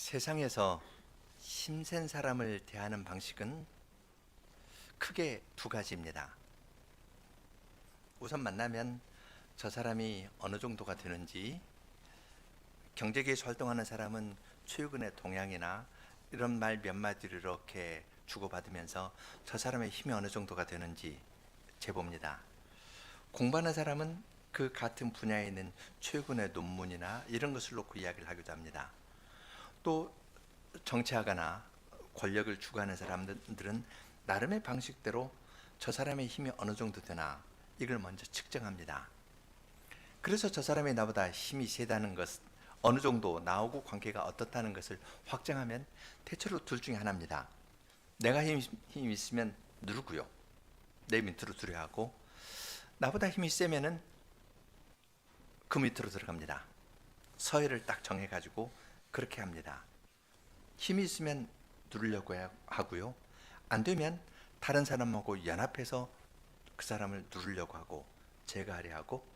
세상에서 힘센 사람을 대하는 방식은 크게 두 가지입니다. 우선 만나면 저 사람이 어느 정도가 되는지, 경제계에서 활동하는 사람은 최근의 동향이나 이런 말 몇 마디를 이렇게 주고받으면서 저 사람의 힘이 어느 정도가 되는지 재봅니다. 공부하는 사람은 그 같은 분야에 있는 최근의 논문이나 이런 것을 놓고 이야기를 하기도 합니다. 또 정치하거나 권력을 추구하는 사람들은 나름의 방식대로 저 사람의 힘이 어느 정도 되나 이걸 먼저 측정합니다. 그래서 저 사람이 나보다 힘이 세다는 것, 어느 정도 나하고 관계가 어떻다는 것을 확정하면 대체로 둘 중에 하나입니다. 내가 힘이 있으면 누르고요, 내 밑으로 두려워하고, 나보다 힘이 세면은 그 밑으로 들어갑니다. 서열을 딱 정해가지고 그렇게 합니다. 힘이 있으면 누르려고 하고요, 안 되면 다른 사람하고 연합해서 그 사람을 누르려고 하고 제거하려 하고,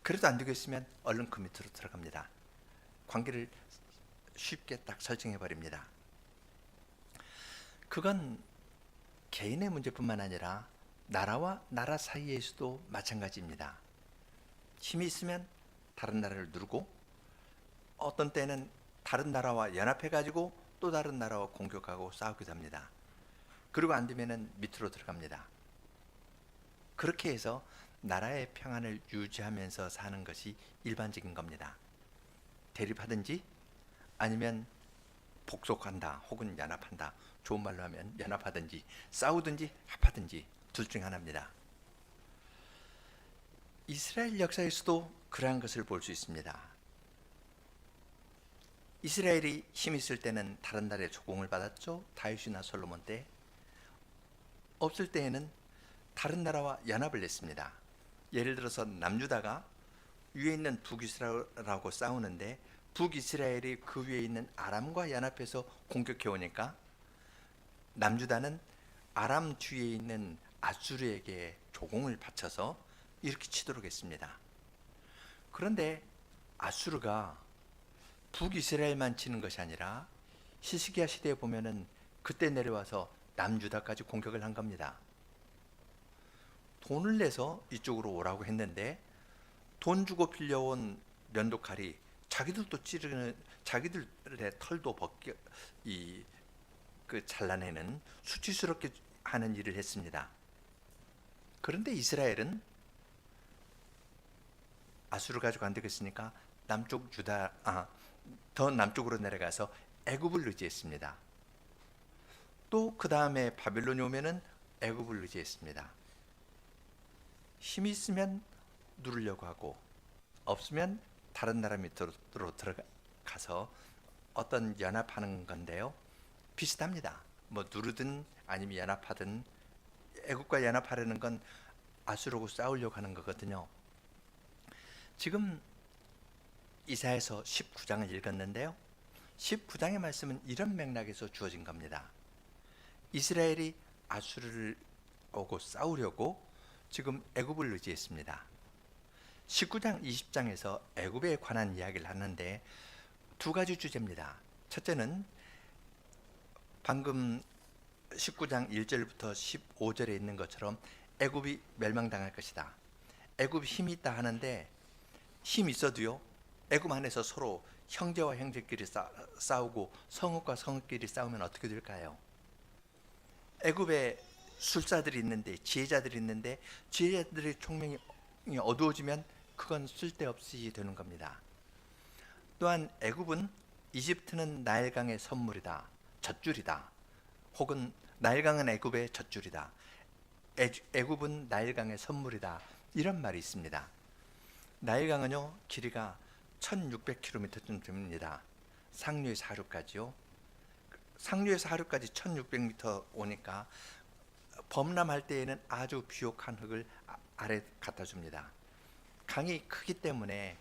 그래도 안 되겠으면 얼른 그 밑으로 들어갑니다. 관계를 쉽게 딱 설정해 버립니다. 그건 개인의 문제뿐만 아니라 나라와 나라 사이에서도 마찬가지입니다. 힘이 있으면 다른 나라를 누르고, 어떤 때는 다른 나라와 연합해 가지고 또 다른 나라와 공격하고 싸우기도 합니다. 그리고 안 되면은 밑으로 들어갑니다. 그렇게 해서 나라의 평안을 유지하면서 사는 것이 일반적인 겁니다. 대립하든지 아니면 복속한다 혹은 연합한다, 좋은 말로 하면 연합하든지 싸우든지 합하든지 둘 중 하나입니다. 이스라엘 역사에서도 그러한 것을 볼 수 있습니다. 이스라엘이 힘 있을 때는 다른 나라의 조공을 받았죠. 다윗이나 솔로몬 때. 없을 때에는 다른 나라와 연합을 냈습니다. 예를 들어서 남유다가 위에 있는 북이스라엘하고 싸우는데 북이스라엘이 그 위에 있는 아람과 연합해서 공격해 오니까 남유다는 아람 뒤에 있는 아수르에게 조공을 바쳐서 이렇게 치도록 했습니다. 그런데 아수르가 북이스라엘만 치는 것이 아니라 히스기야 시대에 보면은 그때 내려와서 남유다까지 공격을 한 겁니다. 돈을 내서 이쪽으로 오라고 했는데 돈 주고 빌려온 면도칼이 자기들도 찌르는, 자기들의 털도 잘라내는 수치스럽게 하는 일을 했습니다. 그런데 이스라엘은 아수르 가지고 안 되겠으니까 더 남쪽으로 내려가서 애굽을 의지했습니다. 또 그 다음에 바빌론이 오면은 애굽을 의지했습니다. 힘이 있으면 누르려고 하고, 없으면 다른 나라 밑으로 들어가서 어떤 연합하는 건데요, 비슷합니다. 뭐 누르든 아니면 연합하든, 애국과 연합하려는 건 아수르하고 싸우려고 하는 거거든요. 지금 이사야서 19장을 읽었는데요, 19장의 말씀은 이런 맥락에서 주어진 겁니다. 이스라엘이 아수르를 오고 싸우려고 지금 애굽을 의지했습니다. 19장 20장에서 애굽에 관한 이야기를 하는데 두 가지 주제입니다. 첫째는 방금 19장 1절부터 15절에 있는 것처럼 애굽이 멸망당할 것이다. 애굽이 힘이 있다 하는데, 힘이 있어도요, 애굽 안에서 서로 형제와 형제끼리 싸우고 성읍과 성읍끼리 싸우면 어떻게 될까요? 애굽에 술사들이 있는데, 지혜자들이 있는데, 지혜자들의 총명이 어두워지면 그건 쓸데없이 되는 겁니다. 또한 애굽은, 이집트는 나일강의 선물이다, 젖줄이다, 혹은 나일강은 애굽의 젖줄이다, 애굽은 나일강의 선물이다, 이런 말이 있습니다. 나일강은요, 길이가 1600km쯤 됩니다. 상류에서 하류까지요. 상류에서 하류까지 1600m 오니까 범람할 때에는 아주 비옥한 흙을 아래 갖다 줍니다. 강이 크기 때문에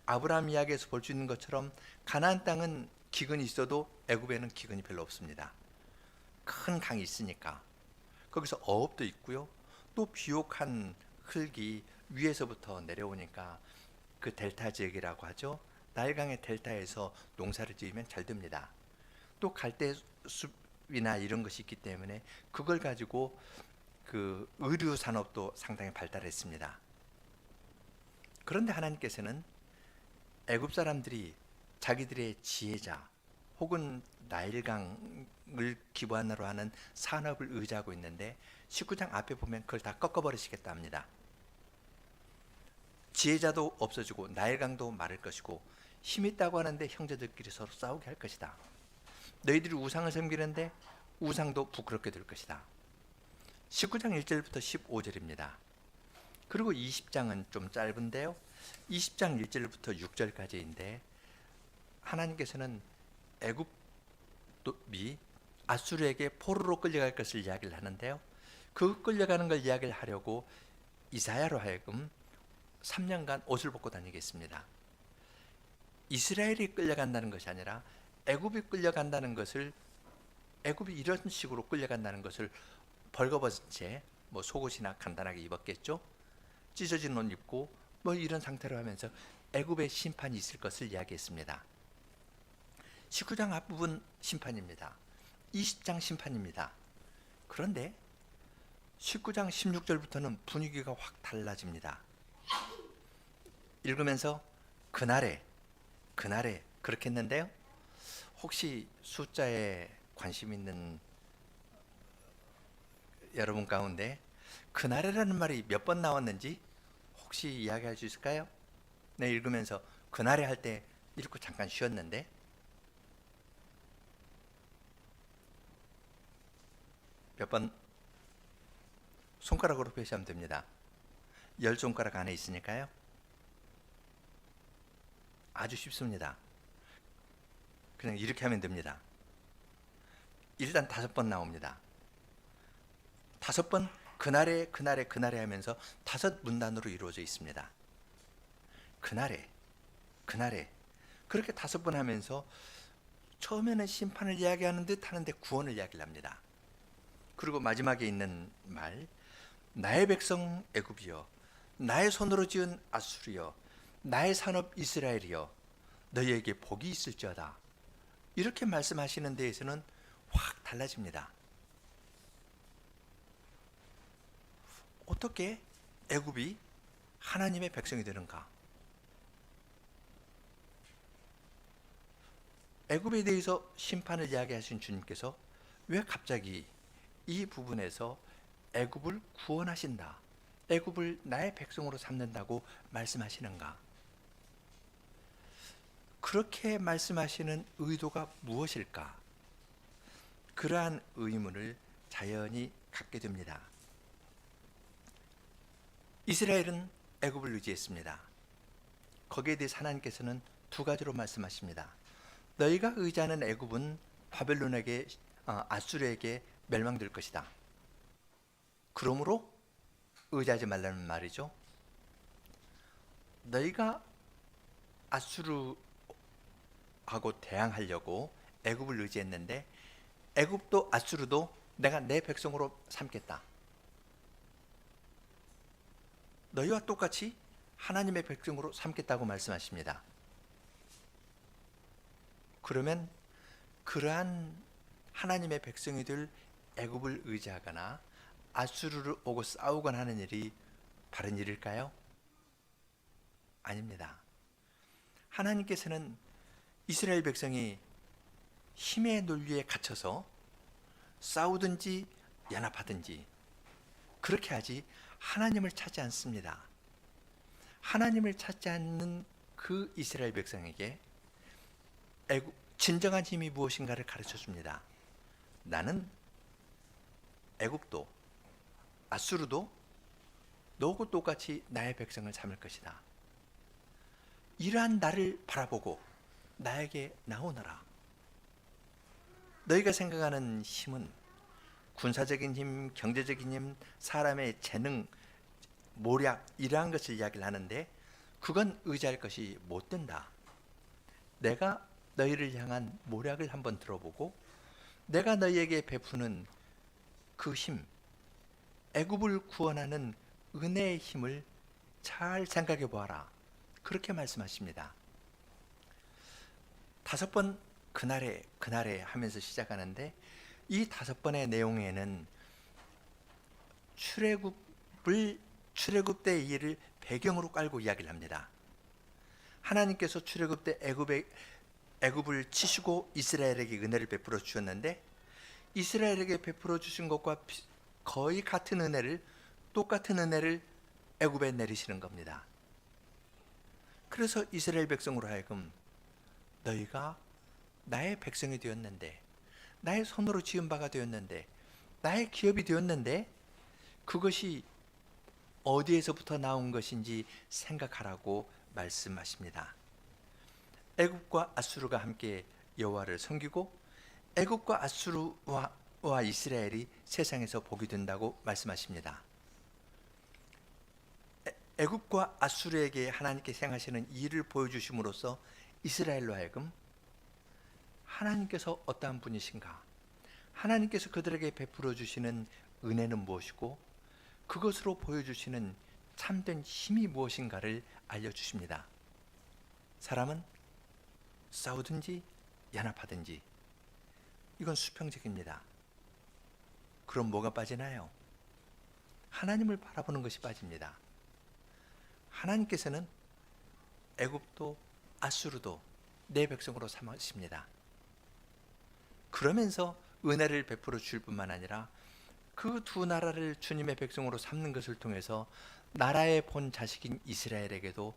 아브라함 이야기에서 볼 수 있는 것처럼 가나안 땅은 기근이 있어도 애굽에는 기근이 별로 없습니다. 큰 강이 있으니까. 거기서 어업도 있고요, 또 비옥한 흙이 위에서부터 내려오니까 그 델타 지역이라고 하죠. 나일강의 델타에서 농사를 지으면 잘 됩니다. 애굽도 갈대 숲이나 이런 것이 있기 때문에 그걸 가지고 그 의류 산업도 상당히 발달했습니다. 그런데 하나님께서는 애굽 사람들이 자기들의 지혜자 혹은 나일강을 기반으로 하는 산업을 의지하고 있는데 19장 앞에 보면 그걸 다 꺾어버리시겠다 합니다. 지혜자도 없어지고 나일강도 마를 것이고 힘 있다고 하는데 형제들끼리 서로 싸우게 할 것이다. 너희들이 우상을 섬기는데 우상도 부끄럽게 될 것이다. 19장 1절부터 15절입니다. 그리고 20장은 좀 짧은데요. 20장 1절부터 6절까지인데 하나님께서는 애굽이 아수르에게 포로로 끌려갈 것을 이야기를 하는데요. 그 끌려가는 걸 이야기를 하려고 이사야로 하여금 3년간 옷을 벗고 다니게 했습니다. 이스라엘이 끌려간다는 것이 아니라 애굽이 끌려간다는 것을, 애굽이 이런 식으로 끌려간다는 것을 벌거벗은 채 뭐 속옷이나 간단하게 입었겠죠. 찢어진 옷 입고 뭐 이런 상태로 하면서 애굽의 심판이 있을 것을 이야기했습니다. 19장 앞부분 심판입니다. 20장 심판입니다. 그런데 19장 16절부터는 분위기가 확 달라집니다. 읽으면서 그날에 그렇게 했는데요. 혹시 숫자에 관심 있는 여러분 가운데 그날에라는 말이 몇 번 나왔는지 혹시 이야기할 수 있을까요? 네, 읽으면서 그날에 할 때 읽고 잠깐 쉬었는데 몇 번 손가락으로 표시하면 됩니다. 10손가락 안에 있으니까요. 아주 쉽습니다. 그냥 이렇게 하면 됩니다. 일단 5번 나옵니다. 5번 그날에 하면서 5 문단으로 이루어져 있습니다. 그날에 그렇게 5번 하면서 처음에는 심판을 이야기하는 듯 하는데 구원을 이야기를 합니다. 그리고 마지막에 있는 말, 나의 백성 애굽이여, 나의 손으로 지은 아수르여, 나의 산업 이스라엘이여, 너희에게 복이 있을지어다. 이렇게 말씀하시는 데에서는 확 달라집니다. 어떻게 애굽이 하나님의 백성이 되는가? 애굽에 대해서 심판을 이야기하신 주님께서 왜 갑자기 이 부분에서 애굽을 구원하신다, 애굽을 나의 백성으로 삼는다고 말씀하시는가? 그렇게 말씀하시는 의도가 무엇일까? 그러한 의문을 자연히 갖게 됩니다. 이스라엘은 애굽을 의지했습니다. 거기에 대해서 하나님께서는 2가지로 말씀하십니다. 너희가 의지하는 애굽은 바벨론에게, 아수르에게 멸망될 것이다. 그러므로 의지하지 말라는 말이죠. 너희가 아수르하고 대항하려고 애굽을 의지했는데 애굽도 아수르도 내가 내 백성으로 삼겠다. 너희와 똑같이 하나님의 백성으로 삼겠다고 말씀하십니다. 그러면 그러한 하나님의 백성이 될 애굽을 의지하거나 아수르를 오고 싸우거나 하는 일이 바른 일일까요? 아닙니다. 하나님께서는 이스라엘 백성이 힘의 논리에 갇혀서 싸우든지 연합하든지 그렇게 하지 하나님을 찾지 않습니다. 하나님을 찾지 않는 그 이스라엘 백성에게 진정한 힘이 무엇인가를 가르쳐 줍니다. 나는 애굽도 아수르도 너하고 똑같이 나의 백성을 삼을 것이다. 이러한 나를 바라보고 나에게 나오너라. 너희가 생각하는 힘은 군사적인 힘, 경제적인 힘, 사람의 재능, 모략 이러한 것을 이야기를 하는데 그건 의지할 것이 못 된다. 내가 너희를 향한 모략을 한번 들어보고 내가 너희에게 베푸는 그 힘, 애굽을 구원하는 은혜의 힘을 잘 생각해 보아라. 그렇게 말씀하십니다. 5번 그날에 하면서 시작하는데, 이 5번의 내용에는 출애굽 때의 일을 배경으로 깔고 이야기를 합니다. 하나님께서 출애굽 때 애굽을 치시고 이스라엘에게 은혜를 베풀어 주셨는데, 이스라엘에게 베풀어 주신 것과 거의 똑같은 은혜를 애굽에 내리시는 겁니다. 그래서 이스라엘 백성으로 하여금 너희가 나의 백성이 되었는데, 나의 손으로 지은 바가 되었는데, 나의 기업이 되었는데, 그것이 어디에서부터 나온 것인지 생각하라고 말씀하십니다. 애굽과 아수르가 함께 여호와를 섬기고, 애굽과 아수르와 이스라엘이 세상에서 복이 된다고 말씀하십니다. 애굽과 아수르에게 하나님께서 행하시는 일을 보여주심으로써 이스라엘로 하여금 하나님께서 어떠한 분이신가, 하나님께서 그들에게 베풀어 주시는 은혜는 무엇이고, 그것으로 보여주시는 참된 힘이 무엇인가를 알려주십니다. 사람은 싸우든지 연합하든지 이건 수평적입니다. 그럼 뭐가 빠지나요? 하나님을 바라보는 것이 빠집니다. 하나님께서는 애굽도 아수르도 내 백성으로 삼으십니다. 그러면서 은혜를 베풀어 줄 뿐만 아니라 그 두 나라를 주님의 백성으로 삼는 것을 통해서 나라의 본 자식인 이스라엘에게도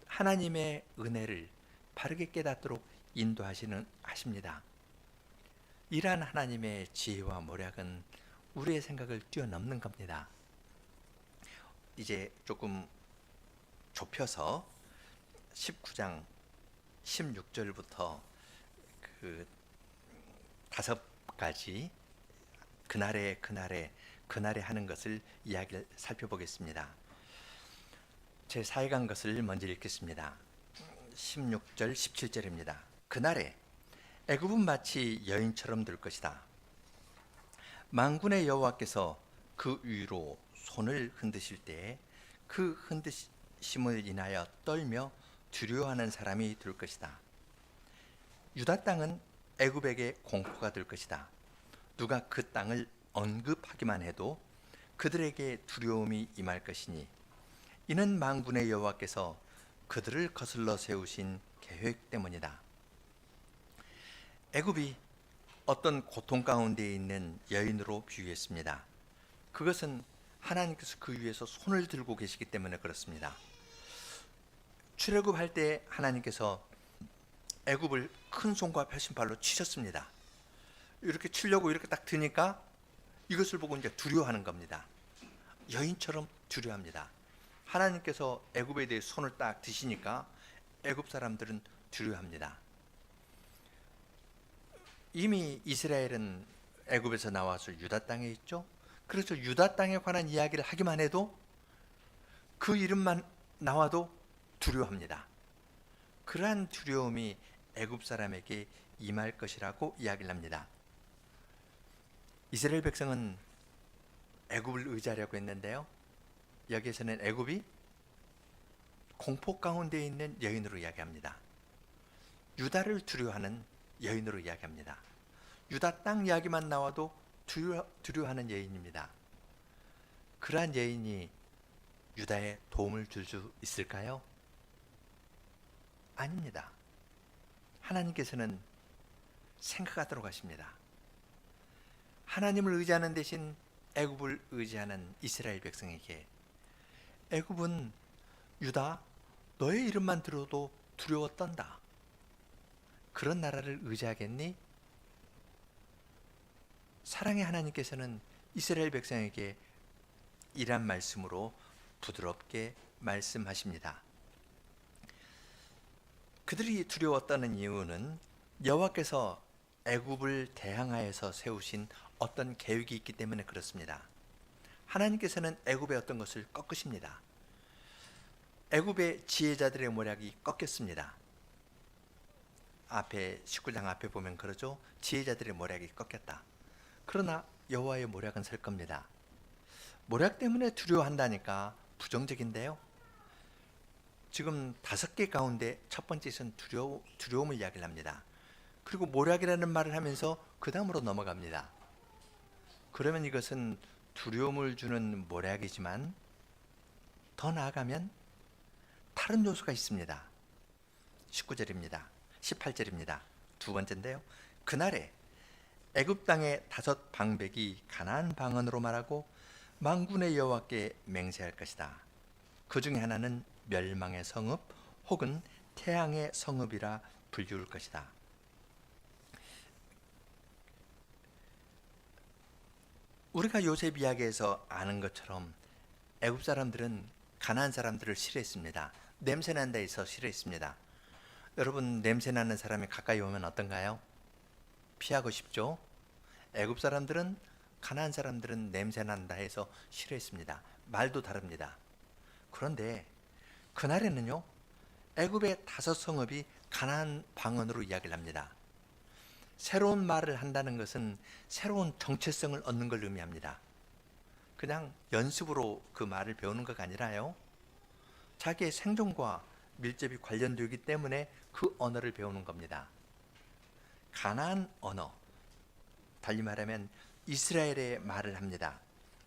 하나님의 은혜를 바르게 깨닫도록 인도하십니다. 이러한 하나님의 지혜와 모략은 우리의 생각을 뛰어넘는 겁니다. 이제 조금 좁혀서 19장 16절부터 그 5가지 그날에 하는 것을 이야기를 살펴보겠습니다. 제 4강 것을 먼저 읽겠습니다. 16절 17절입니다. 그날에 애굽은 마치 여인처럼 될 것이다. 만군의 여호와께서 그 위로 손을 흔드실 때에 그 흔드심을 인하여 떨며 두려워하는 사람이 될 것이다. 유다 땅은 애굽에게 공포가 될 것이다. 누가 그 땅을 언급하기만 해도 그들에게 두려움이 임할 것이니, 이는 만군의 여호와께서 그들을 거슬러 세우신 계획 때문이다. 애굽이 어떤 고통 가운데 있는 여인으로 비유했습니다. 그것은 하나님께서 그 위에서 손을 들고 계시기 때문에 그렇습니다. 출애굽할 때 하나님께서 애굽을 큰 손과 표심발로 치셨습니다. 이렇게 치려고 이렇게 딱 드니까 이것을 보고 이제 두려워하는 겁니다. 여인처럼 두려워합니다. 하나님께서 애굽에 대해 손을 딱 드시니까 애굽 사람들은 두려워합니다. 이미 이스라엘은 애굽에서 나와서 유다 땅에 있죠. 그래서 유다 땅에 관한 이야기를 하기만 해도 그 이름만 나와도 두려워합니다. 그러한 두려움이 애굽 사람에게 임할 것이라고 이야기를 합니다. 이스라엘 백성은 애굽을 의지하려고 했는데요, 여기에서는 애굽이 공포 가운데 있는 여인으로 이야기합니다. 유다를 두려워하는 여인으로 이야기합니다. 유다 땅 이야기만 나와도 두려워하는 여인입니다. 그러한 여인이 유다에 도움을 줄 수 있을까요? 아닙니다. 하나님께서는 생각하도록 하십니다. 하나님을 의지하는 대신 애굽을 의지하는 이스라엘 백성에게, 애굽은 유다 너의 이름만 들어도 두려워 떤다. 그런 나라를 의지하겠니? 사랑의 하나님께서는 이스라엘 백성에게 이란 말씀으로 부드럽게 말씀하십니다. 그들이 두려워 떠는 이유는 여호와께서 애굽을 대항하여서 세우신 어떤 계획이 있기 때문에 그렇습니다. 하나님께서는 애굽의 어떤 것을 꺾으십니다. 애굽의 지혜자들의 모략이 꺾였습니다. 앞에 19장 앞에 보면 그러죠. 지혜자들의 모략이 꺾였다. 그러나 여호와의 모략은 설 겁니다. 모략 때문에 두려워한다니까 부정적인데요. 지금 5개 가운데 첫 번째는 두려움을 이야기를 합니다. 그리고 모략이라는 말을 하면서 그 다음으로 넘어갑니다. 그러면 이것은 두려움을 주는 모략이지만 더 나아가면 다른 요소가 있습니다. 19절입니다. 18절입니다. 두 번째인데요. 그날에 애굽 땅의 5 방백이 가나안 방언으로 말하고 만군의 여호와께 맹세할 것이다. 그 중에 하나는 멸망의 성읍 혹은 태양의 성읍이라 불리울 것이다. 우리가 요셉 이야기에서 아는 것처럼 애굽 사람들은 가나안 사람들을 싫어했습니다. 냄새난다 해서 싫어했습니다. 여러분, 냄새나는 사람이 가까이 오면 어떤가요? 피하고 싶죠? 애굽 사람들은, 가나안 사람들은 냄새난다 해서 싫어했습니다. 말도 다릅니다. 그런데 그날에는요, 애굽의 5 성읍이 가나안 방언으로 이야기를 합니다. 새로운 말을 한다는 것은 새로운 정체성을 얻는 걸 의미합니다. 그냥 연습으로 그 말을 배우는 것가 아니라요, 자기의 생존과 밀접히 관련되기 때문에 그 언어를 배우는 겁니다. 가나안 언어, 달리 말하면 이스라엘의 말을 합니다.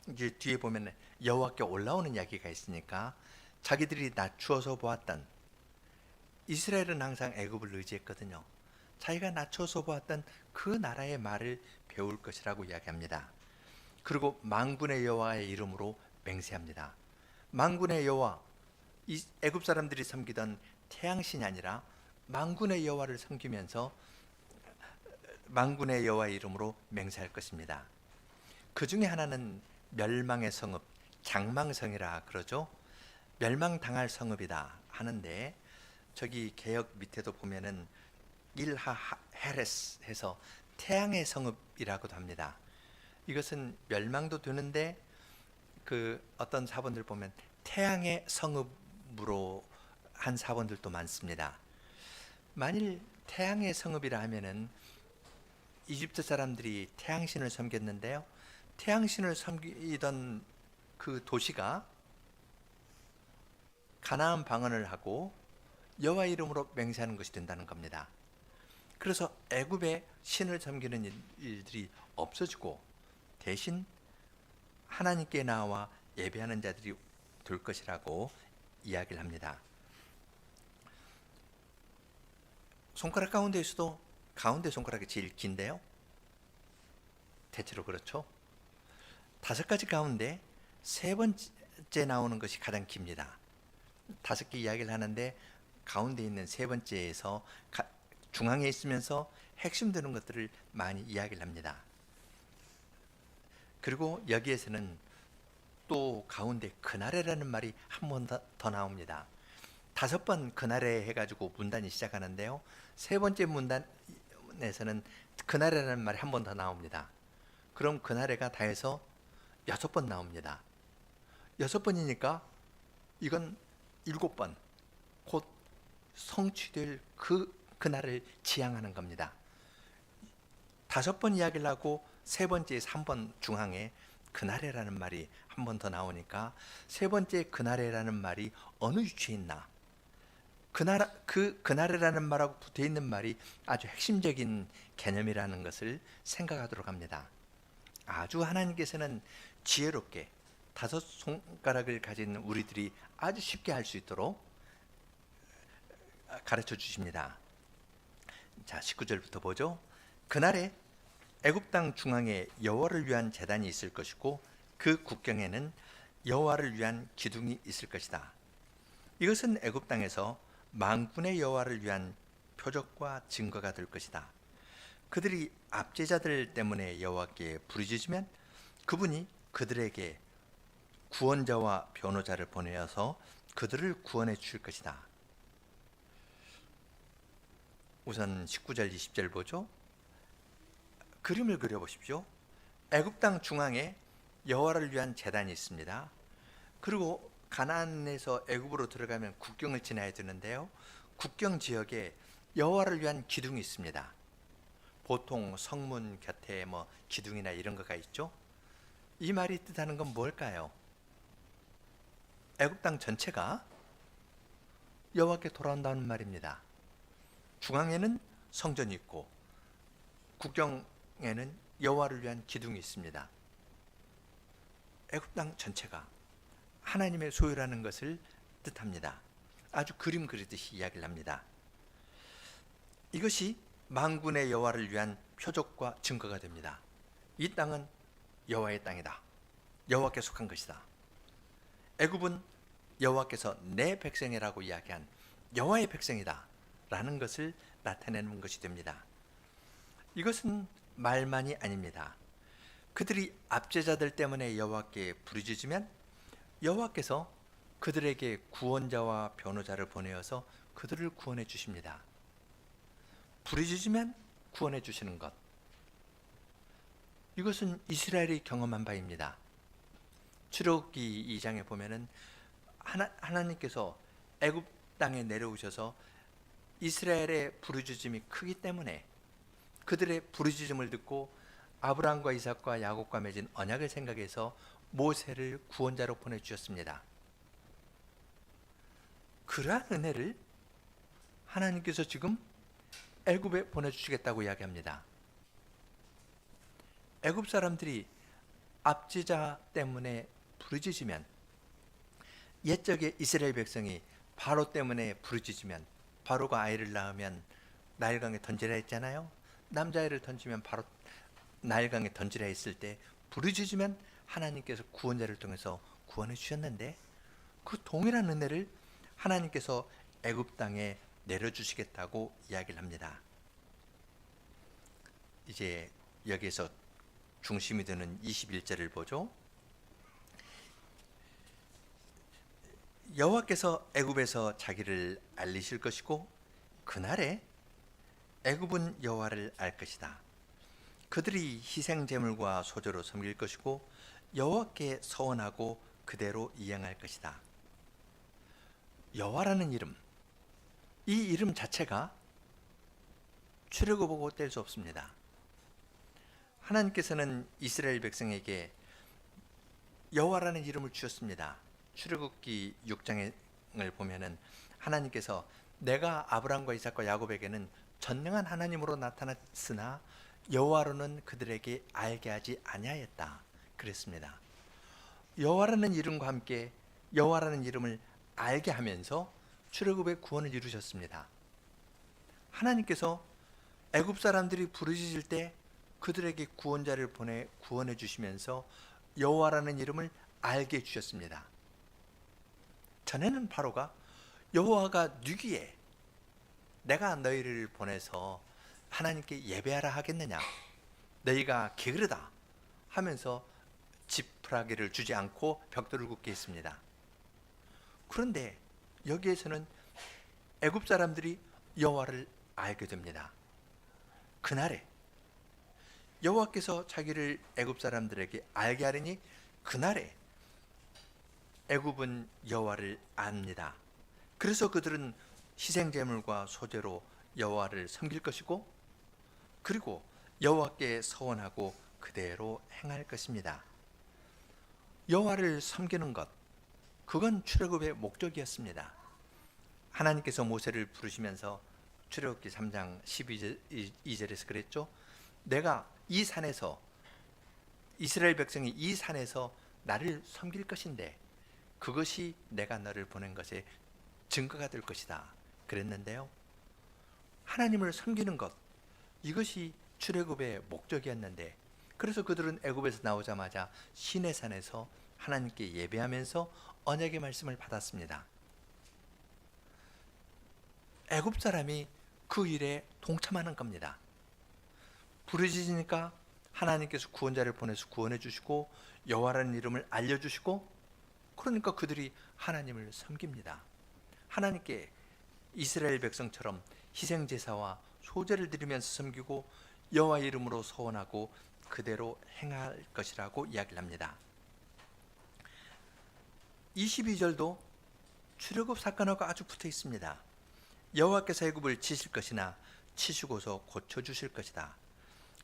이제 뒤에 보면 여호와께 올라오는 이야기가 있으니까 자기들이 낮추어서 보았던, 이스라엘은 항상 애굽을 의지했거든요. 자기가 낮춰서 보았던 그 나라의 말을 배울 것이라고 이야기합니다. 그리고 만군의 여호와의 이름으로 맹세합니다. 만군의 여호와, 애굽 사람들이 섬기던 태양신이 아니라 만군의 여호와를 섬기면서 만군의 여호와의 이름으로 맹세할 것입니다. 그 중에 하나는 멸망의 성읍, 장망성이라 그러죠. 멸망당할 성읍이다 하는데, 저기 개역 밑에도 보면은 일하 헤레스 해서 태양의 성읍이라고도 합니다. 이것은 멸망도 되는데 그 어떤 사본들 보면 태양의 성읍으로 한 사본들도 많습니다. 만일 태양의 성읍이라 하면은 이집트 사람들이 태양신을 섬겼는데요, 태양신을 섬기던 그 도시가 가나안 방언을 하고 여호와 이름으로 맹세하는 것이 된다는 겁니다. 그래서 애굽의 신을 섬기는 일들이 없어지고 대신 하나님께 나와 예배하는 자들이 될 것이라고 이야기를 합니다. 손가락 가운데에서도 가운데 손가락이 제일 긴데요, 대체로 그렇죠. 5가지 가운데 3번째 나오는 것이 가장 깁니다. 5개 이야기를 하는데 가운데 있는 3번째에서 중앙에 있으면서 핵심되는 것들을 많이 이야기를 합니다. 그리고 여기에서는 또 가운데 그날에라는 말이 한 번 더 나옵니다. 5번 그날에 해가지고 문단이 시작하는데요, 3번째 문단에서는 그날에라는 말이 한 번 더 나옵니다. 그럼 그날에가 다 해서 6번 나옵니다. 6번이니까 이건 7번, 곧 성취될 그날을 지향하는 겁니다. 5번 이야기를 하고 3번째 3번 중앙에 그날에라는 말이 한 번 더 나오니까 3번째 그날에라는 말이 어느 위치에 있나, 그날에라는 말하고 붙어 있는 말이 아주 핵심적인 개념이라는 것을 생각하도록 합니다. 아주 하나님께서는 지혜롭게 5 손가락을 가진 우리들이 아주 쉽게 할 수 있도록 가르쳐 주십니다. 자, 19절부터 보죠. 그날에 애굽 땅 중앙에 여호와를 위한 제단이 있을 것이고 그 국경에는 여호와를 위한 기둥이 있을 것이다. 이것은 애굽 땅에서 만군의 여호와를 위한 표적과 증거가 될 것이다. 그들이 압제자들 때문에 여호와께 부르짖으면 그분이 그들에게 구원자와 변호자를 보내어서 그들을 구원해 주실 것이다. 우선 19절 20절 보죠. 그림을 그려보십시오. 애굽 땅 중앙에 여호와를 위한 제단이 있습니다. 그리고 가나안에서 애굽으로 들어가면 국경을 지나야 되는데요, 국경 지역에 여호와를 위한 기둥이 있습니다. 보통 성문 곁에 기둥이나 이런 거가 있죠. 이 말이 뜻하는 건 뭘까요? 애굽 땅 전체가 여호와께 돌아온다는 말입니다. 중앙에는 성전이 있고 국경에는 여호와를 위한 기둥이 있습니다. 애굽 땅 전체가 하나님의 소유라는 것을 뜻합니다. 아주 그림 그리듯이 이야기를 합니다. 이것이 만군의 여호와를 위한 표적과 증거가 됩니다. 이 땅은 여호와의 땅이다. 여호와께 속한 것이다. 애굽은 여호와께서 내 백성이라고 이야기한 여호와의 백성이다 라는 것을 나타내는 것이 됩니다. 이것은 말만이 아닙니다. 그들이 압제자들 때문에 여호와께 부르짖으면 여호와께서 그들에게 구원자와 변호자를 보내어서 그들을 구원해 주십니다. 부르짖으면 구원해 주시는 것, 이것은 이스라엘이 경험한 바입니다. 출애굽기 2장에 보면은 하나님께서 애굽 땅에 내려오셔서 이스라엘의 부르짖음이 크기 때문에 그들의 부르짖음을 듣고 아브라함과 이삭과 야곱과 맺은 언약을 생각해서 모세를 구원자로 보내주셨습니다. 그러한 은혜를 하나님께서 지금 애굽에 보내주시겠다고 이야기합니다. 애굽 사람들이 압제자 때문에 부르짖으면, 옛적에 이스라엘 백성이 바로 때문에 부르짖으면, 바로가 아이를 낳으면 나일강에 던지라 했잖아요. 남자아이를 던지면 바로 나일강에 던지라 했을 때 부르짖으면 하나님께서 구원자를 통해서 구원해 주셨는데, 그 동일한 은혜를 하나님께서 애굽 땅에 내려주시겠다고 이야기를 합니다. 이제 여기에서 중심이 되는 21절을 보죠. 여호와께서 애굽에서 자기를 알리실 것이고 그날에 애굽은 여호와를 알 것이다. 그들이 희생 제물과 소제로 섬길 것이고 여호와께 서원하고 그대로 이행할 것이다. 여호와라는 이름, 이 이름 자체가 출애굽하고 뗄 수 없습니다. 하나님께서는 이스라엘 백성에게 여호와라는 이름을 주셨습니다. 출애굽기 6장을 보면은 하나님께서 내가 아브라함과 이삭과 야곱에게는 전능한 하나님으로 나타났으나 여호와로는 그들에게 알게 하지 아니하였다 그랬습니다. 여호와라는 이름과 함께 여호와라는 이름을 알게 하면서 출애굽의 구원을 이루셨습니다. 하나님께서 애굽 사람들이 부르짖을 때 그들에게 구원자를 보내 구원해 주시면서 여호와라는 이름을 알게 해 주셨습니다. 전에는 바로가 여호와가 누구에 내가 너희를 보내서 하나님께 예배하라 하겠느냐, 너희가 게으르다 하면서 지푸라기를 주지 않고 벽돌을 굽게 했습니다. 그런데 여기에서는 애굽 사람들이 여호와를 알게 됩니다. 그날에 여호와께서 자기를 애굽 사람들에게 알게 하리니 그날에 애굽은 여호와를 압니다. 그래서 그들은 희생 제물과 소제로 여호와를 섬길 것이고, 그리고 여호와께 서원하고 그대로 행할 것입니다. 여호와를 섬기는 것, 그건 출애굽의 목적이었습니다. 하나님께서 모세를 부르시면서 출애굽기 3장 12절에서 그랬죠. 내가 이 산에서, 이스라엘 백성이 이 산에서 나를 섬길 것인데 그것이 내가 너를 보낸 것의 증거가 될 것이다 그랬는데요. 하나님을 섬기는 것, 이것이 출애굽의 목적이었는데, 그래서 그들은 애굽에서 나오자마자 시내산에서 하나님께 예배하면서 언약의 말씀을 받았습니다. 애굽 사람이 그 일에 동참하는 겁니다. 부르짖으니까 하나님께서 구원자를 보내서 구원해 주시고 여호와라는 이름을 알려주시고, 그러니까 그들이 하나님을 섬깁니다. 하나님께 이스라엘 백성처럼 희생제사와 소제를 드리면서 섬기고 여호와 이름으로 서원하고 그대로 행할 것이라고 이야기를 합니다. 22절도 출애굽 사건하고 아주 붙어 있습니다. 여호와께서 애굽을 치실 것이나 치시고서 고쳐주실 것이다.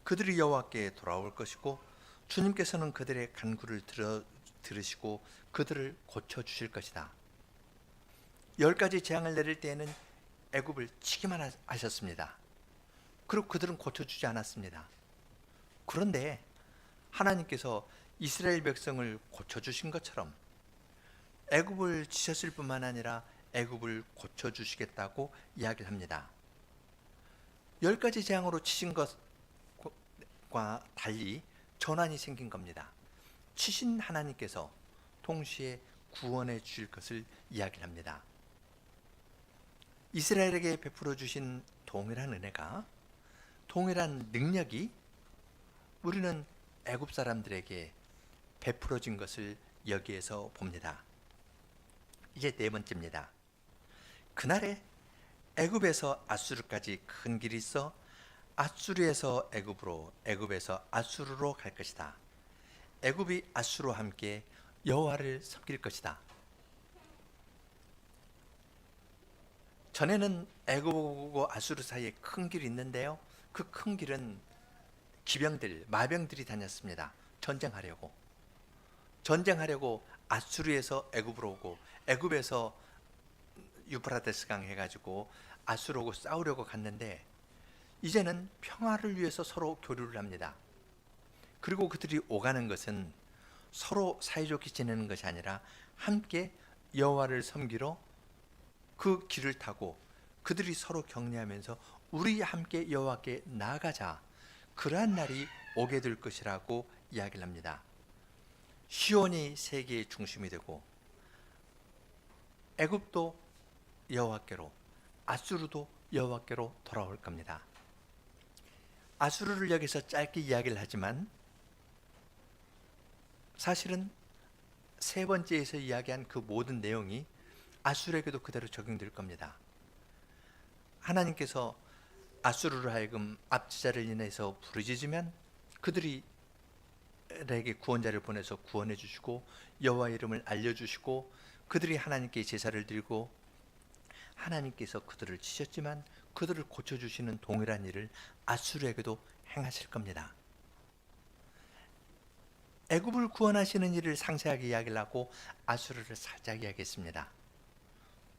그들이 여호와께 돌아올 것이고 주님께서는 그들의 간구를 들으시고 그들을 고쳐주실 것이다. 10가지 재앙을 내릴 때에는 애굽을 치기만 하셨습니다. 그리고 그들은 고쳐주지 않았습니다. 그런데 하나님께서 이스라엘 백성을 고쳐주신 것처럼 애굽을 치셨을 뿐만 아니라 애굽을 고쳐주시겠다고 이야기를 합니다. 10가지 재앙으로 치신 것과 달리 전환이 생긴 겁니다. 치신 하나님께서 동시에 구원해 주실 것을 이야기를 합니다. 이스라엘에게 베풀어 주신 동일한 은혜가, 동일한 능력이 우리는 애굽 사람들에게 베풀어진 것을 여기에서 봅니다. 이제 네 번째입니다. 그날에 애굽에서 아수르까지 큰 길이 있어 아수르에서 애굽으로, 애굽에서 아수르로 갈 것이다. 애굽이 아수르와 함께 여호와를 섬길 것이다. 전에는 애굽하고 아수르 사이에 큰 길이 있는데요, 그 큰 길은 기병들, 마병들이 다녔습니다. 전쟁하려고 아수르에서 애굽으로 오고, 애굽에서 유프라테스 강 해가지고 아수르하고 싸우려고 갔는데, 이제는 평화를 위해서 서로 교류를 합니다. 그리고 그들이 오가는 것은 서로 사이좋게 지내는 것이 아니라 함께 여호와를 섬기러 그 길을 타고 그들이 서로 격려하면서 우리 함께 여호와께 나아가자, 그러한 날이 오게 될 것이라고 이야기를 합니다. 시온이 세계의 중심이 되고 애굽도 여호와께로, 아수르도 여호와께로 돌아올 겁니다. 아수르를 여기서 짧게 이야기를 하지만 사실은 세 번째에서 이야기한 그 모든 내용이 아수르에게도 그대로 적용될 겁니다. 하나님께서 아수르로 하여금 압제자를 인해서 부르짖으면 그들에게 구원자를 보내서 구원해 주시고 여호와 이름을 알려주시고, 그들이 하나님께 제사를 드리고 하나님께서 그들을 치셨지만 그들을 고쳐주시는 동일한 일을 아수르에게도 행하실 겁니다. 애굽을 구원하시는 일을 상세하게 이야기를 하고 아수르를 살짝 이야기했습니다.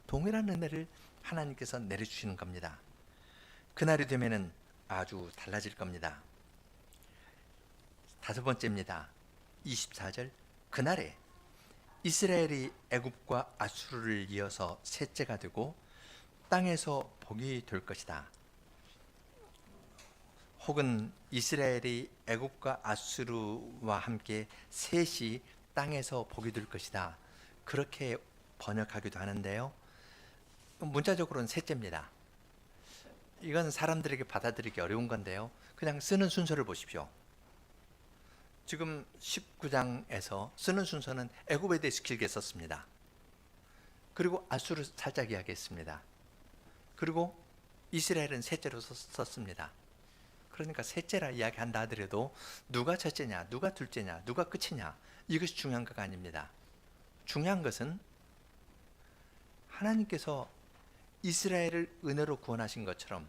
동일한 은혜를 하나님께서 내려주시는 겁니다. 그날이 되면은 아주 달라질 겁니다. 다섯 번째입니다. 24절, 그날에 이스라엘이 애굽과 아수르를 이어서 셋째가 되고 땅에서 복이 될 것이다. 혹은 이스라엘이 애굽과 아수르와 함께 셋이 땅에서 복이 될 것이다, 그렇게 번역하기도 하는데요, 문자적으로는 셋째입니다. 이건 사람들에게 받아들이기 어려운 건데요, 그냥 쓰는 순서를 보십시오. 지금 19장에서 쓰는 순서는 애굽에 대해서 길게 썼습니다. 그리고 아수르 살짝 이야기했습니다. 그리고 이스라엘은 셋째로 썼습니다. 그러니까 셋째라 이야기한다 하더라도 누가 첫째냐, 누가 둘째냐, 누가 끝이냐, 이것이 중요한 것가 아닙니다. 중요한 것은 하나님께서 이스라엘을 은혜로 구원하신 것처럼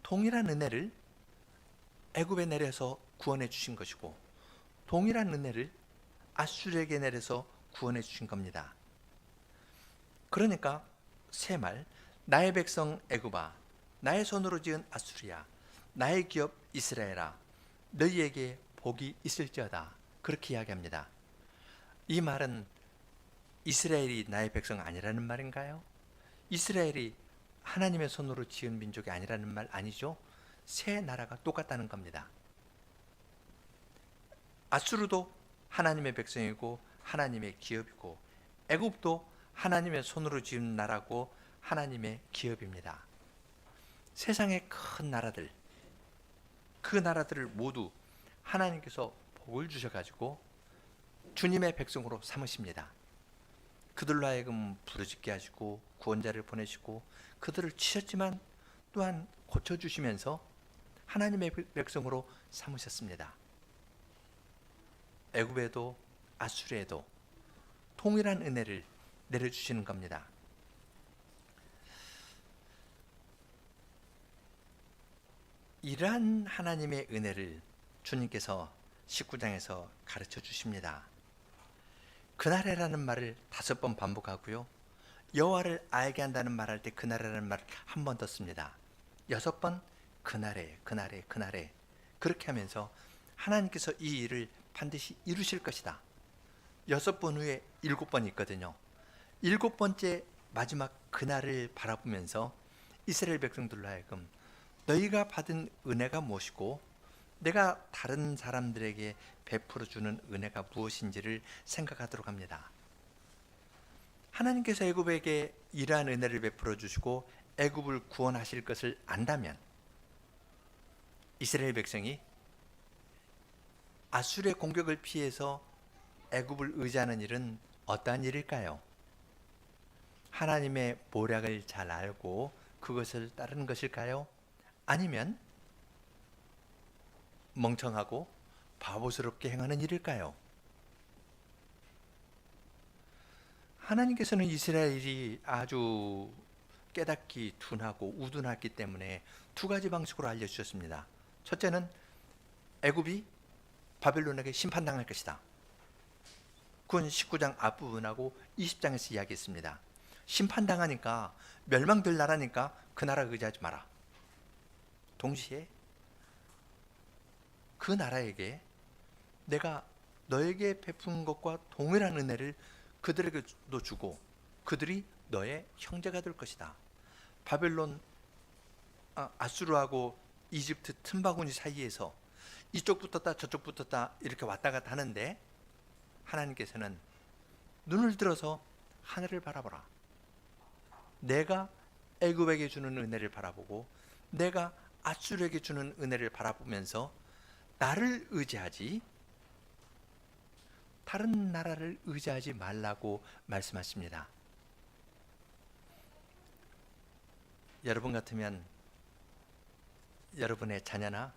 동일한 은혜를 애굽에 내려서 구원해 주신 것이고, 동일한 은혜를 아수르에게 내려서 구원해 주신 겁니다. 그러니까 새 말, 나의 백성 애굽아, 나의 손으로 지은 아수르야, 나의 기업 이스라엘아, 너희에게 복이 있을지어다, 그렇게 이야기합니다. 이 말은 이스라엘이 나의 백성 아니라는 말인가요? 이스라엘이 하나님의 손으로 지은 민족이 아니라는 말 아니죠? 새 나라가 똑같다는 겁니다. 아수르도 하나님의 백성이고 하나님의 기업이고, 애굽도 하나님의 손으로 지은 나라고 하나님의 기업입니다. 세상의 큰 나라들, 그 나라들을 모두 하나님께서 복을 주셔가지고 주님의 백성으로 삼으십니다. 그들로 하여금 부르짖게 하시고 구원자를 보내시고 그들을 치셨지만 또한 고쳐주시면서 하나님의 백성으로 삼으셨습니다. 애굽에도 아수르에도 동일한 은혜를 내려주시는 겁니다. 이러한 하나님의 은혜를 주님께서 19장에서 가르쳐 주십니다. 그날에라는 말을 5번 반복하고요, 여호와를 알게 한다는 말할 때 그날이라는 말을 한 번 더 씁니다. 6번 그날에 그날에 그날에 그렇게 하면서 하나님께서 이 일을 반드시 이루실 것이다. 6번 후에 7번이 있거든요. 7번째 마지막 그날을 바라보면서 이스라엘 백성들로 하여금 너희가 받은 은혜가 무엇이고 내가 다른 사람들에게 베풀어 주는 은혜가 무엇인지를 생각하도록 합니다. 하나님께서 애굽에게 이러한 은혜를 베풀어 주시고 애굽을 구원하실 것을 안다면 이스라엘 백성이 아수르의 공격을 피해서 애굽을 의지하는 일은 어떠한 일일까요? 하나님의 모략을 잘 알고 그것을 따르는 것일까요? 아니면 멍청하고 바보스럽게 행하는 일일까요? 하나님께서는 이스라엘이 아주 깨닫기 둔하고 우둔하기 때문에 2가지 방식으로 알려주셨습니다. 첫째는 애굽이 바벨론에게 심판당할 것이다. 그건 19장 앞부분하고 20장에서 이야기했습니다. 심판당하니까 멸망될 나라니까 그 나라 의지하지 마라. 동시에 그 나라에게 내가 너에게 베푼 것과 동일한 은혜를 그들에게도 주고 그들이 너의 형제가 될 것이다. 바벨론, 아수르하고 이집트 틈바구니 사이에서 이쪽 붙었다 저쪽 붙었다 이렇게 왔다 갔다 하는데 하나님께서는 눈을 들어서 하늘을 바라보라. 내가 애굽에게 주는 은혜를 바라보고 내가 아수르에게 주는 은혜를 바라보면서 나를 의지하지 다른 나라를 의지하지 말라고 말씀하십니다. 여러분 같으면 여러분의 자녀나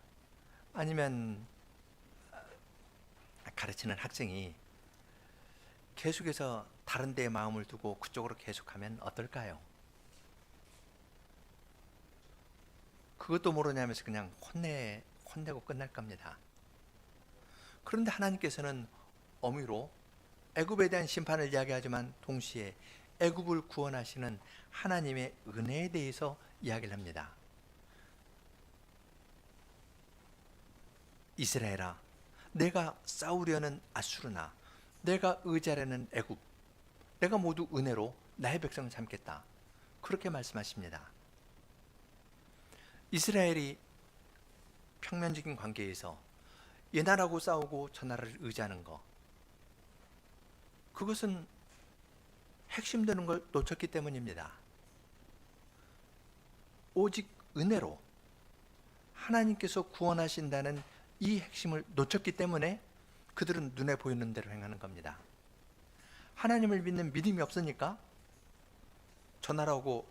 아니면 가르치는 학생이 계속해서 다른 데에 마음을 두고 그쪽으로 계속하면 어떨까요? 그것도 모르냐면서 그냥 혼내고 끝날 겁니다. 그런데 하나님께서는 어미로 애굽에 대한 심판을 이야기하지만 동시에 애굽을 구원하시는 하나님의 은혜에 대해서 이야기를 합니다. 이스라엘아, 내가 싸우려는 아수르나 내가 의지하려는 애굽, 내가 모두 은혜로 나의 백성을 삼겠다. 그렇게 말씀하십니다. 이스라엘이 평면적인 관계에서 이 나라하고 싸우고 저 나라를 의지하는 것, 그것은 핵심되는 걸 놓쳤기 때문입니다. 오직 은혜로 하나님께서 구원하신다는 이 핵심을 놓쳤기 때문에 그들은 눈에 보이는 대로 행하는 겁니다. 하나님을 믿는 믿음이 없으니까 저 나라하고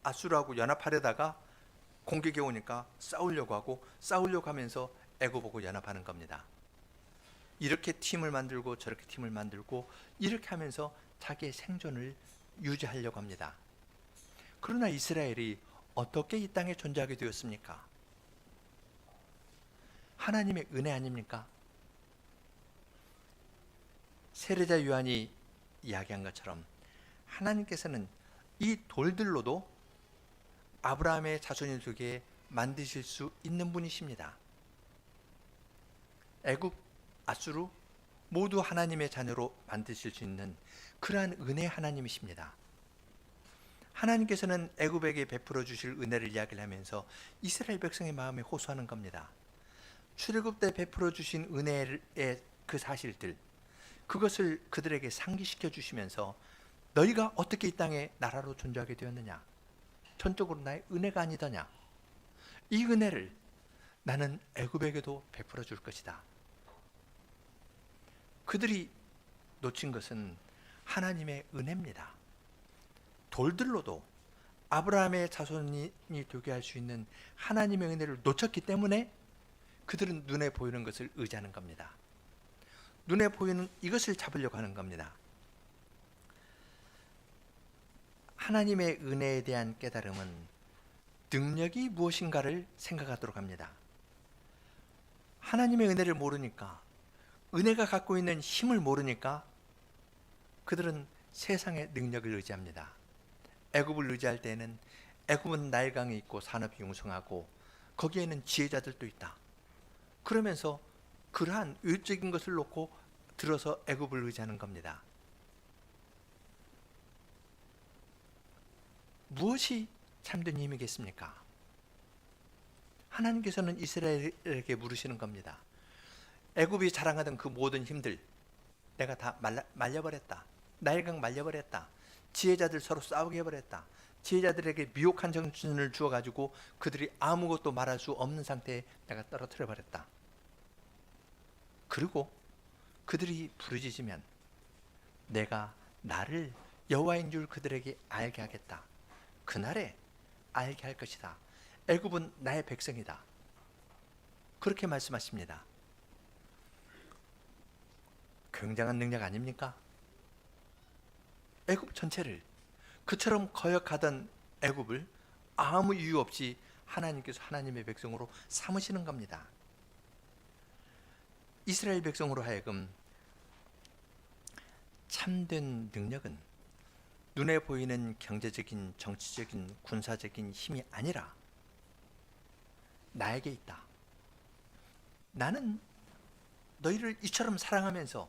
아수르하고 연합하려다가 공격이 오니까 싸우려고 하면서 애굽하고 연합하는 겁니다. 이렇게 팀을 만들고 저렇게 팀을 만들고 이렇게 하면서 자기의 생존을 유지하려고 합니다. 그러나 이스라엘이 어떻게 이 땅에 존재하게 되었습니까? 하나님의 은혜 아닙니까? 세례자 요한이 이야기한 것처럼 하나님께서는 이 돌들로도 아브라함의 자손이 되게 만드실 수 있는 분이십니다. 애굽, 아수르 모두 하나님의 자녀로 만드실 수 있는 그러한 은혜의 하나님이십니다. 하나님께서는 애굽에게 베풀어 주실 은혜를 이야기를 하면서 이스라엘 백성의 마음에 호소하는 겁니다. 출애굽 때 베풀어 주신 은혜의 그 사실들, 그것을 그들에게 상기시켜 주시면서 너희가 어떻게 이 땅에 나라로 존재하게 되었느냐, 전적으로 나의 은혜가 아니더냐, 이 은혜를 나는 애굽에게도 베풀어 줄 것이다. 그들이 놓친 것은 하나님의 은혜입니다. 돌들로도 아브라함의 자손이 되게 할 수 있는 하나님의 은혜를 놓쳤기 때문에 그들은 눈에 보이는 것을 의지하는 겁니다. 눈에 보이는 이것을 잡으려고 하는 겁니다. 하나님의 은혜에 대한 깨달음은 능력이 무엇인가를 생각하도록 합니다. 하나님의 은혜를 모르니까, 은혜가 갖고 있는 힘을 모르니까 그들은 세상의 능력을 의지합니다. 애굽을 의지할 때에는 애굽은 나일강이 있고 산업이 융성하고 거기에는 지혜자들도 있다. 그러면서 그러한 의적인 것을 놓고 들어서 애굽을 의지하는 겁니다. 무엇이 참된 힘이겠습니까? 하나님께서는 이스라엘에게 물으시는 겁니다. 애굽이 자랑하던 그 모든 힘들 내가 다 말려버렸다. 나일강 말려버렸다. 지혜자들 서로 싸우게 해버렸다. 지혜자들에게 미혹한 정신을 주어가지고 그들이 아무것도 말할 수 없는 상태에 내가 떨어뜨려버렸다. 그리고 그들이 부르짖으면 내가 나를 여호와인 줄 그들에게 알게 하겠다. 그날에 알게 할 것이다. 애굽은 나의 백성이다. 그렇게 말씀하십니다. 굉장한 능력 아닙니까? 애굽 전체를 그처럼 거역하던 애굽을 아무 이유 없이 하나님께서 하나님의 백성으로 삼으시는 겁니다. 이스라엘 백성으로 하여금 참된 능력은 눈에 보이는 경제적인, 정치적인, 군사적인 힘이 아니라 나에게 있다. 나는 너희를 이처럼 사랑하면서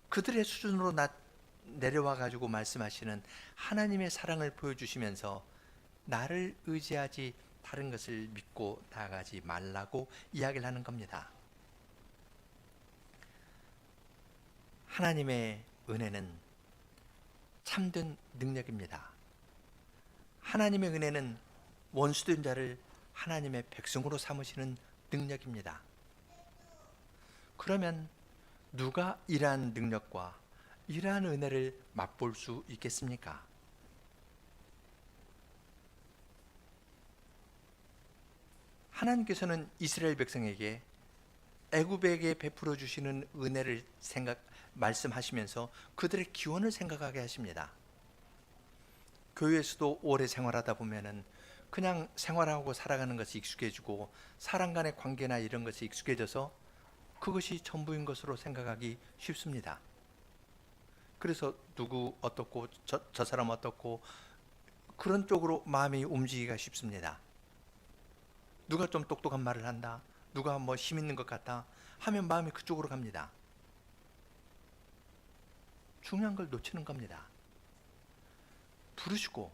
그들의 수준으로 내려와 가지고 말씀하시는 하나님의 사랑을 보여주시면서 나를 의지하지 다른 것을 믿고 나아가지 말라고 이야기를 하는 겁니다. 하나님의 은혜는 참된 능력입니다. 하나님의 은혜는 원수된 자를 하나님의 백성으로 삼으시는 능력입니다. 그러면 누가 이러한 능력과 이러한 은혜를 맛볼 수 있겠습니까? 하나님께서는 이스라엘 백성에게 애굽에게 베풀어 주시는 은혜를 말씀하시면서 그들의 기원을 생각하게 하십니다. 교회에서도 오래 생활하다 보면은 그냥 생활하고 살아가는 것이 익숙해지고 사람 간의 관계나 이런 것이 익숙해져서 그것이 전부인 것으로 생각하기 쉽습니다. 그래서 누구 어떻고 저 사람 어떻고 그런 쪽으로 마음이 움직이기가 쉽습니다. 누가 좀 똑똑한 말을 한다, 누가 뭐 힘 있는 것 같다 하면 마음이 그쪽으로 갑니다. 중요한 걸 놓치는 겁니다. 부르시고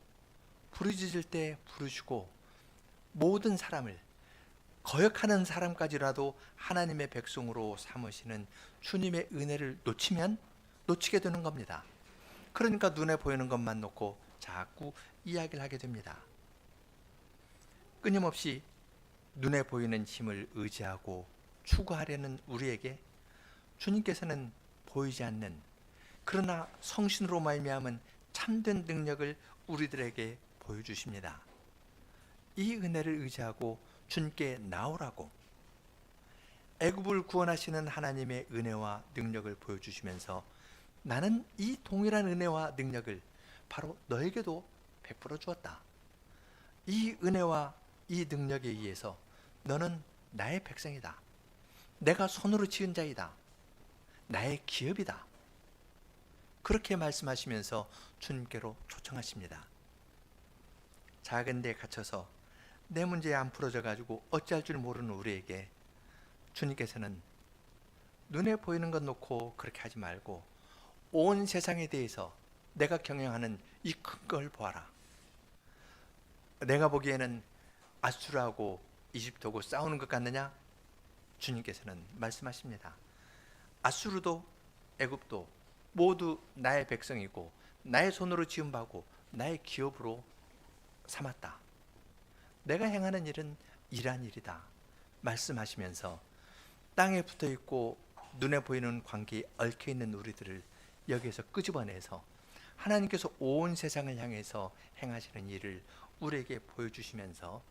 부르짖을 때 부르시고 모든 사람을 거역하는 사람까지라도 하나님의 백성으로 삼으시는 주님의 은혜를 놓치면 놓치게 되는 겁니다. 그러니까 눈에 보이는 것만 놓고 자꾸 이야기를 하게 됩니다. 끊임없이 눈에 보이는 힘을 의지하고 추구하려는 우리에게 주님께서는 보이지 않는 그러나 성신으로 말미암은 참된 능력을 우리들에게 보여주십니다. 이 은혜를 의지하고 주님께 나오라고 애굽을 구원하시는 하나님의 은혜와 능력을 보여주시면서 나는 이 동일한 은혜와 능력을 바로 너에게도 베풀어 주었다. 이 은혜와 이 능력에 의해서 너는 나의 백성이다. 내가 손으로 지은 자이다. 나의 기업이다. 그렇게 말씀하시면서 주님께로 초청하십니다. 작은 데에 갇혀서 내 문제 안 풀어져 가지고 어찌할 줄 모르는 우리에게 주님께서는 눈에 보이는 것 놓고 그렇게 하지 말고 온 세상에 대해서 내가 경영하는 이 큰 걸 보아라. 내가 보기에는 아수르하고 이집트하고 싸우는 것 같느냐? 주님께서는 말씀하십니다. 아수르도 애굽도 모두 나의 백성이고 나의 손으로 지은 바고 나의 기업으로 삼았다. 내가 행하는 일은 이러한 일이다 말씀하시면서 땅에 붙어있고 눈에 보이는 관계에 얽혀있는 우리들을 여기에서 끄집어내서 하나님께서 온 세상을 향해서 행하시는 일을 우리에게 보여주시면서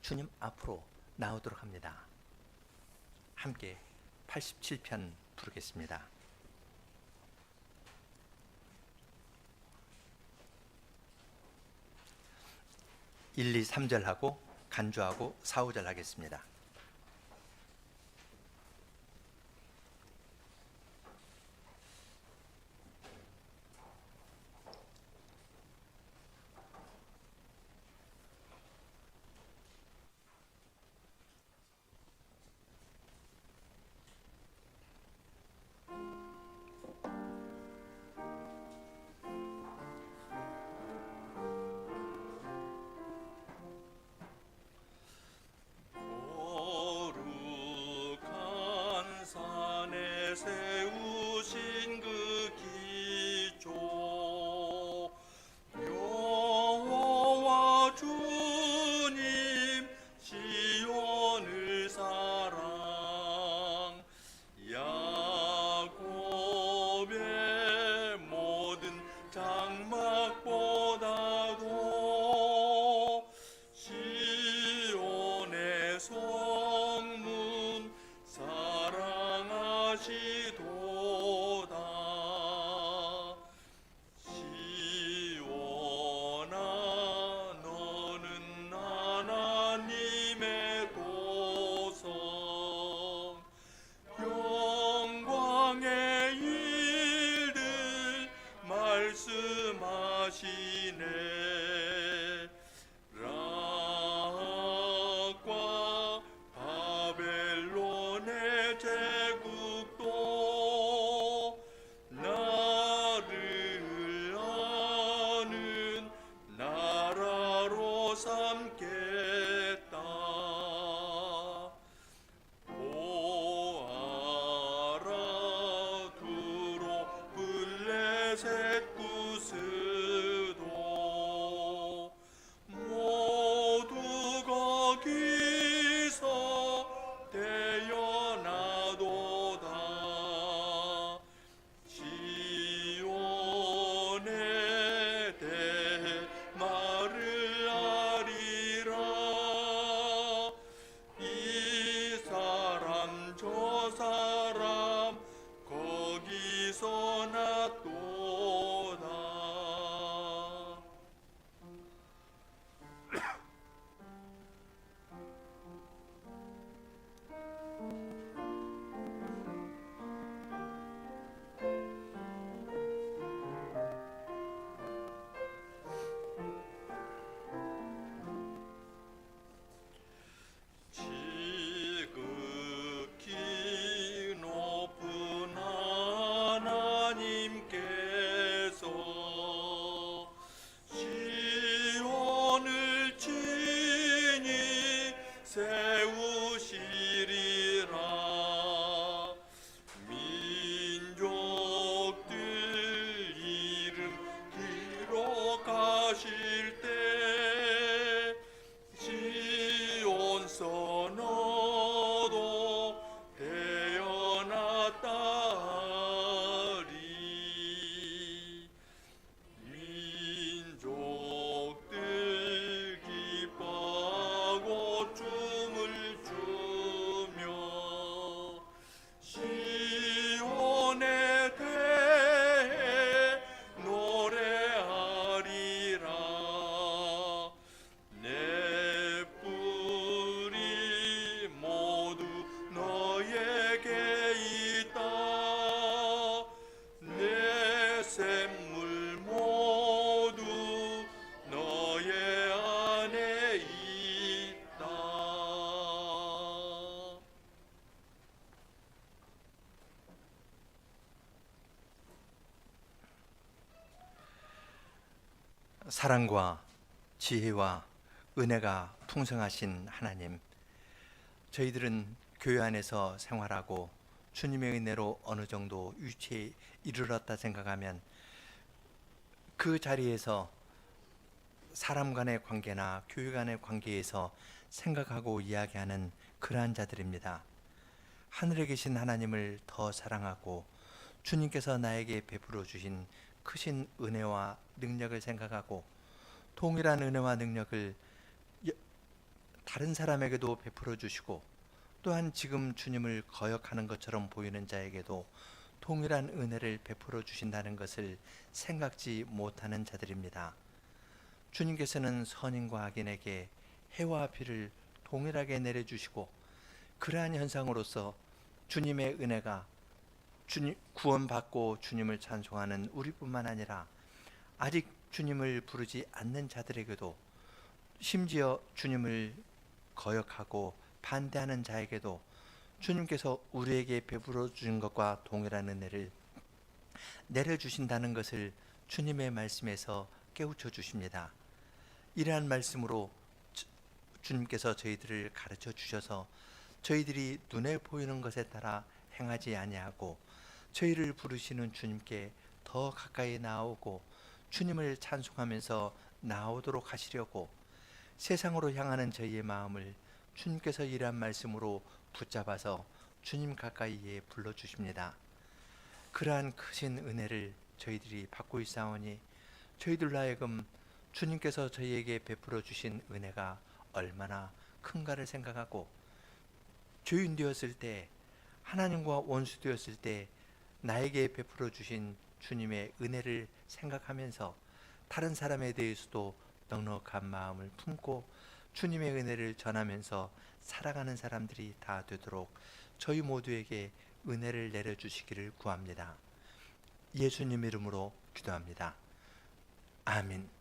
주님 앞으로 나오도록 합니다. 함께 87편 부르겠습니다. 1, 2, 3절 하고 간주하고 4, 5절 하겠습니다. 블레셋 구스도 모두 거기서 태어나도다. 지온에 대해 말을 하리라. 이 사람 저 사람 거기서 났도다. 지극히 높은 하나님께서 시온을 친히 세우시리라. 민족들 이름 기록하실 때 시온서 너도 태어났다 하리. 민족들 기뻐하고 춤을 추며 시온에 대해 노래하리라. 내 뿔이 모두 너에게 있다. 내 샘물 모두 너의 안에 있다. 사랑과 지혜와 은혜가 풍성하신 하나님, 저희들은 교회 안에서 생활하고 주님의 은혜로 어느 정도 위치에 이르렀다 생각하면 그 자리에서 사람 간의 관계나 교회 간의 관계에서 생각하고 이야기하는 그러한 자들입니다. 하늘에 계신 하나님을 더 사랑하고 주님께서 나에게 베풀어 주신 크신 은혜와 능력을 생각하고 동일한 은혜와 능력을 다른 사람에게도 베풀어 주시고 또한 지금 주님을 거역하는 것처럼 보이는 자에게도 동일한 은혜를 베풀어 주신다는 것을 생각지 못하는 자들입니다. 주님께서는 선인과 악인에게 해와 비를 동일하게 내려주시고 그러한 현상으로서 주님의 은혜가 구원받고 주님을 찬송하는 우리뿐만 아니라 아직 주님을 부르지 않는 자들에게도, 심지어 주님을 거역하고 반대하는 자에게도 주님께서 우리에게 베풀어 주신 것과 동일한 은혜를 내려주신다는 것을 주님의 말씀에서 깨우쳐 주십니다. 이러한 말씀으로 주님께서 저희들을 가르쳐 주셔서 저희들이 눈에 보이는 것에 따라 행하지 아니하고 저희를 부르시는 주님께 더 가까이 나아오고 주님을 찬송하면서 나아오도록 하시려고 세상으로 향하는 저희의 마음을 주님께서 이러한 말씀으로 붙잡아서 주님 가까이에 불러주십니다. 그러한 크신 은혜를 저희들이 받고 있사오니 저희들로 하여금 주님께서 저희에게 베풀어 주신 은혜가 얼마나 큰가를 생각하고 죄인 되었을 때, 하나님과 원수 되었을 때 나에게 베풀어 주신 주님의 은혜를 생각하면서 다른 사람에 대해서도 넉넉한 마음을 품고 주님의 은혜를 전하면서 살아가는 사람들이 다 되도록 저희 모두에게 은혜를 내려주시기를 구합니다. 예수님 이름으로 기도합니다. 아멘.